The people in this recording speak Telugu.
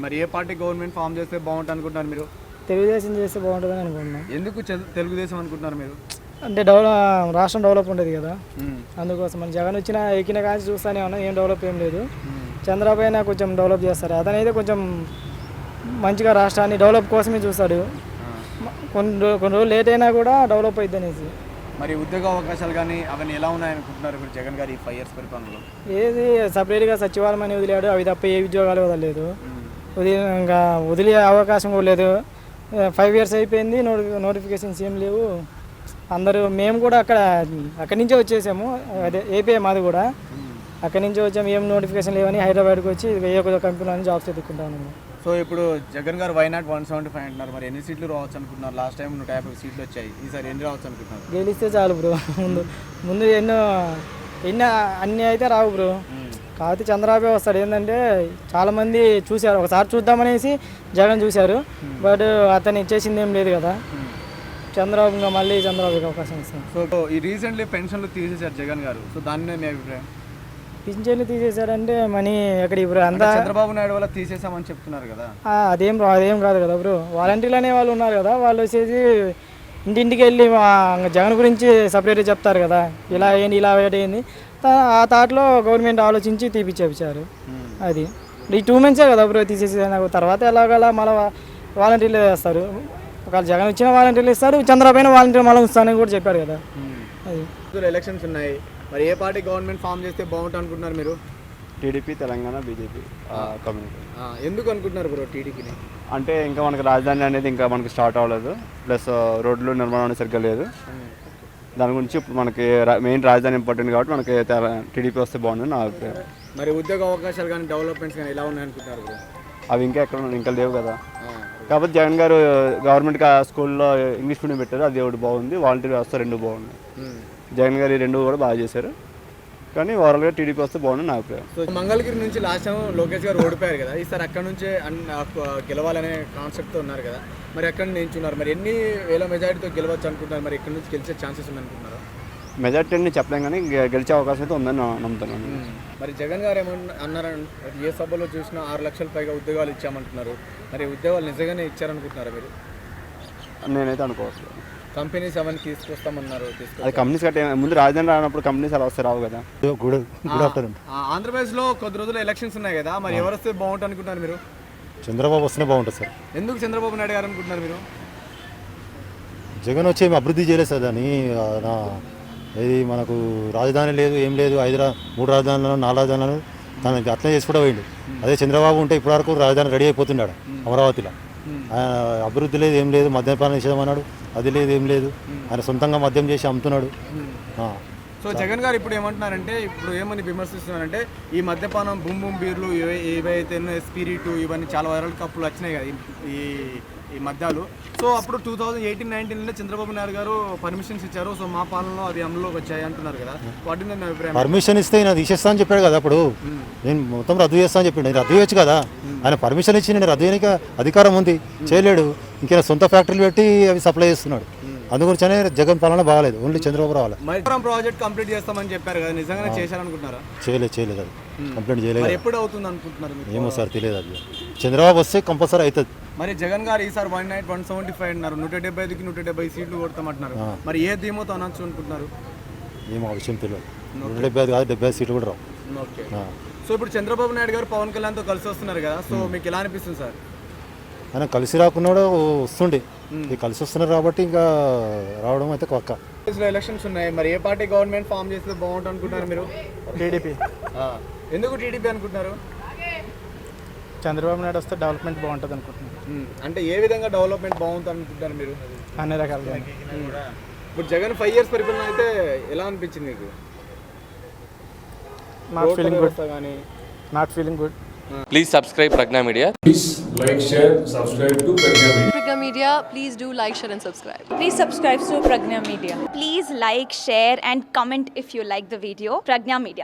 మరి ఏ పార్టీ గవర్నమెంట్ ఫామ్ చేస్తే బాగుంటుంది అనుకుంటున్నారు మీరు? తెలుగుదేశం చేస్తే బాగుంటుందని అనుకుంటున్నాం. ఎందుకు తెలుగుదేశం అనుకుంటున్నారు మీరు? అంటే రాష్ట్రం డెవలప్ ఉంటుంది కదా, అందుకోసం మన జగన్ వచ్చిన ఎక్కిన కానీ చూస్తూనే ఉన్నా, ఏం డెవలప్ ఏం లేదు. చంద్రబాబు అయినా కొంచెం డెవలప్ చేస్తారు, అతనైతే కొంచెం మంచిగా రాష్ట్రాన్ని డెవలప్ కోసమే చూస్తాడు. కొన్ని రోజులు లేట్ అయినా కూడా డెవలప్ అవుతుంది అనేసి. మరి ఉద్యోగ అవకాశాలు కానీ అవన్నీ ఎలా ఉన్నాయనుకుంటున్నారు ఇప్పుడు జగన్ గారు ఈ 5 years పరిపాలనలో? ఏది సపరేట్గా సచివాలయం అని వదిలాడు, అవి తప్ప ఏ ఉద్యోగాలు వదలలేదు. ఇంకా వదిలే అవకాశం కూడా లేదు. 5 years అయిపోయింది, నోటిఫికేషన్స్ ఏం లేవు. అందరూ మేము కూడా అక్కడి నుంచే వచ్చేసాము, అదే ఏపీ మాది కూడా. అక్కడి నుంచి వచ్చాము, ఏం నోటిఫికేషన్ లేవని హైదరాబాద్కి వచ్చి 1000 కంపెనీలని జాబ్స్ ఎత్తుకుంటాము. సో ఇప్పుడు జగన్ గారు వైనాట్ 175 అంటున్నారు, మరి ఎన్ని సీట్లు రావచ్చు అనుకుంటున్నారు? లాస్ట్ టైం 150 సీట్లు వచ్చాయి, ఈసారి ఎన్ని రావచ్చు అనుకుంటున్నారు? గెలిస్తే చాలు బ్రో. ముందు ఎన్నో అన్నీ అయితే రావు బ్రో. కాకపోతే చంద్రబాబు వస్తాడు. ఏంటంటే చాలామంది చూశారు, ఒకసారి చూద్దామనేసి జగన్ చూశారు, బట్ అతను చేసింది ఏం లేదు కదా. చంద్రబాబు ఇంకా మళ్ళీ చంద్రబాబుకి అవకాశం ఇస్తాం. సో ఈ రీసెంట్లీ పెన్షన్లు తీసేశారు జగన్ గారు, సో దాని మీద మీ అభిప్రాయం? పింఛన్లు తీసేశారంటే మనీ ఎక్కడ బ్రో? అంతా చంద్రబాబు నాయుడు వల్ల తీసేసామని చెప్తున్నారు కదా. అదేం కాదు కదా బ్రో. వాలంటీర్లు అనే వాళ్ళు ఉన్నారు కదా, వాళ్ళు వచ్చేసి ఇంటింటికి వెళ్ళి జగన్ గురించి సపరేట్గా చెప్తారు కదా, ఇలా ఏంటి ఇలా ఏంటి. ఆ థాట్లో గవర్నమెంట్ ఆలోచించి తీపిచ్చేపించారు. అది ఈ 2 months కదా బ్రో తీసేసి, తర్వాత ఎలాగలా మళ్ళీ వాలంటీర్లు వేస్తారు. ఒకవేళ జగన్ వచ్చిన వాలంటీర్లు ఇస్తారు, చంద్రబాబు అయిన వాలంటీర్ మళ్ళీ వస్తానని కూడా చెప్పారు కదా. అది ఎలక్షన్స్ ఉన్నాయి, మరి ఏ పార్టీ గవర్నమెంట్ ఫామ్ చేస్తే బాగుంటుంది అనుకుంటున్నారు మీరు? TDP, Telangana, BJP community. ఎందుకు అనుకుంటున్నారు బ్రో టీడీపీని? అంటే ఇంకా మనకి రాజధాని అనేది ఇంకా మనకి స్టార్ట్ అవ్వలేదు, ప్లస్ రోడ్లు నిర్మాణం సరిగ్గా లేదు. దాని గురించి ఇప్పుడు మనకి మెయిన్ రాజధాని ఇంపార్టెంట్ కాబట్టి మనకి టీడీపీ వస్తే బాగుంటుంది నా అభిప్రాయం. మరి ఉద్యోగ అవకాశాలు కానీ డెవలప్మెంట్స్ కానీ ఎలా ఉన్నాయి అనుకుంటున్నారు బ్రో? అవి ఇంకా లేవు కదా. కాకపోతే జగన్ గారు గవర్నమెంట్ స్కూల్లో ఇంగ్లీష్ మీడియం పెట్టారు, అది ఒకటి బాగుంది. వాలంటీర్ వ్యవస్థ 2 బాగున్నాయి. జగన్ గారు 2 కూడా బాగా చేశారు, కానీ ఓవరాల్గా టీడీపీ వస్తే బాగుంది నా అభిప్రాయం. సో మంగళగిరి నుంచి లాస్ట్ టైం లోకేష్ గారు ఓడిపోయారు కదా, ఈసారి అక్కడ నుంచే గెలవాలనే కాన్సెప్ట్తో ఉన్నారు కదా, మరి అక్కడ నించున్నారు. మరి ఎన్ని వేల మెజారిటీతో గెలవచ్చు అనుకుంటున్నారు? మరి ఇక్కడ నుంచి గెలిచే ఛాన్సెస్ ఉందనుకుంటున్నారు? మెజార్టీ అని చెప్పలేం, కానీ గెలిచే అవకాశం అయితే ఉందని నమ్ముతున్నాను. మరి జగన్ గారు ఏమన్నా అన్నారని ఏ సభలో చూసినా 6 లక్షల పైగా ఉద్యోగాలు ఇచ్చామంటున్నారు. మరి ఉద్యోగాలు నిజంగానే ఇచ్చారనుకుంటున్నారు మీరు? నేనైతే అనుకోవచ్చు. కంపెనీస్ అవన్నీ తీసుకొస్తామన్నారు. అది కంపెనీస్ కట్టే ముందు రాజధాని రానప్పుడు కంపెనీస్ అలా వస్తే రావు కదా. ఆంధ్రప్రదేశ్లో కొద్ది రోజులు ఎలక్షన్స్ ఉన్నాయి కదా, మరి ఎవరు వస్తే బాగుంటుంది అనుకుంటున్నారు మీరు? చంద్రబాబు వస్తేనే బాగుంటుంది సార్. ఎందుకు చంద్రబాబు నాయుడు గారు అనుకుంటున్నారు మీరు? జగన్ వచ్చి ఏమి అభివృద్ధి చేయలేదు సార్. దాన్ని ఇది మనకు రాజధాని లేదు, ఏం లేదు. 3 రాజధానులను 4 రాజధానులను తనకి అట్లనే చేసి కూడా పోయిండు. అదే చంద్రబాబు ఉంటే ఇప్పటివరకు రాజధాని రెడీ అయిపోతున్నాడు అమరావతిలో. అభివృద్ధి లేదు, ఏం లేదు. మద్యపాన నిషేధం అన్నాడు, అది లేదు, ఏం లేదు. ఆయన సొంతంగా మద్యం చేసి అమ్ముతున్నాడు. సో జగన్ గారు ఇప్పుడు ఏమంటున్నారంటే, ఇప్పుడు ఏమని విమర్శిస్తున్నారంటే, ఈ మద్యపానం బూమ్ బీర్లు ఏవైతే స్పిరిట్ ఇవన్నీ చాలా వైరల్ కప్పులు వచ్చినాయి కదా ఈ మద్యాలు. సో అప్పుడు 2018-19లో చంద్రబాబు నాయుడు గారు పర్మిషన్స్ ఇచ్చారు, సో మా పాలనలో అది అమలులోకి వచ్చాయి అంటున్నారు కదా, వాటి మీద అభిప్రాయం? పర్మిషన్ ఇస్తే నేను తీసేస్తా అని చెప్పాడు కదా. అప్పుడు నేను మొత్తం రద్దు చేస్తా అని చెప్పాడు. నేను రద్దు చేయొచ్చు కదా. ఆయన పర్మిషన్ ఇచ్చి నేను రద్దు చేయడానికి అధికారం ఉంది, చేయలేడు. ఇంకేనా సొంత ఫ్యాక్టరీలు పెట్టి అవి సప్లై చేస్తున్నాడు. అందుగురించనే జగన్ పాలన బాగాలేదు, ఓన్లీ చంద్రబాబు రావాలి. ప్రాజెక్ట్ కంప్లీట్ చేస్తామని చెప్పారు కదా, నిజంగానే చేశారనుకుంటున్నారా? చేయలేదు అది కంప్లీట్ చేయలేదు. ఎప్పుడు అవుతుంది అనుకుంటున్నారు? ఏమో సార్ తెలియదు. అది చంద్రబాబు వస్తే కంపల్సరీ అవుతుంది. మరి జగన్ గారు ఈసారి 175 అన్నారు, 175కి 170 సీట్లు కొడతామంటున్నారు. మరి ఏ ధీమోతో అనొచ్చు అనుకుంటున్నారు? ఏమో విషయం తెలియదు. 175 కాదు, 75 సీట్లు కూడా రావు. ఓకే. సో ఇప్పుడు చంద్రబాబు నాయుడు గారు పవన్ కళ్యాణ్తో కలిసి వస్తున్నారు కదా, సో మీకు ఎలా అనిపిస్తుంది సార్? ఆయన కలిసి రాకుండా వస్తుండే, కలిసి వస్తున్నారు కాబట్టి ఇంకా రావడం అయితే పక్క. ఎలక్షన్స్ ఉన్నాయి, మరి ఏ పార్టీ గవర్నమెంట్ ఫామ్ చేస్తే బాగుంటుంది అనుకుంటున్నారు మీరు? టీడీపీ. ఎందుకు టీడీపీ అనుకుంటున్నారు? చంద్రబాబు నాయుడు వస్తే డెవలప్మెంట్ బాగుంటుంది అనుకుంటున్నాను. అంటే ఏ విధంగా డెవలప్మెంట్ బాగుంటుంది అనుకుంటున్నారు మీరు? అన్ని రకాలుగా. ఇప్పుడు జగన్ 5 years పరిపాలన అయితే ఎలా అనిపించింది మీకు? Not feeling good. Please subscribe Pragna Media. Please like, share, subscribe to Pragna Media. Pragna Media, please do like, share and subscribe. Please subscribe to Pragna Media. Please like, share and comment if you like the video. Pragna Media.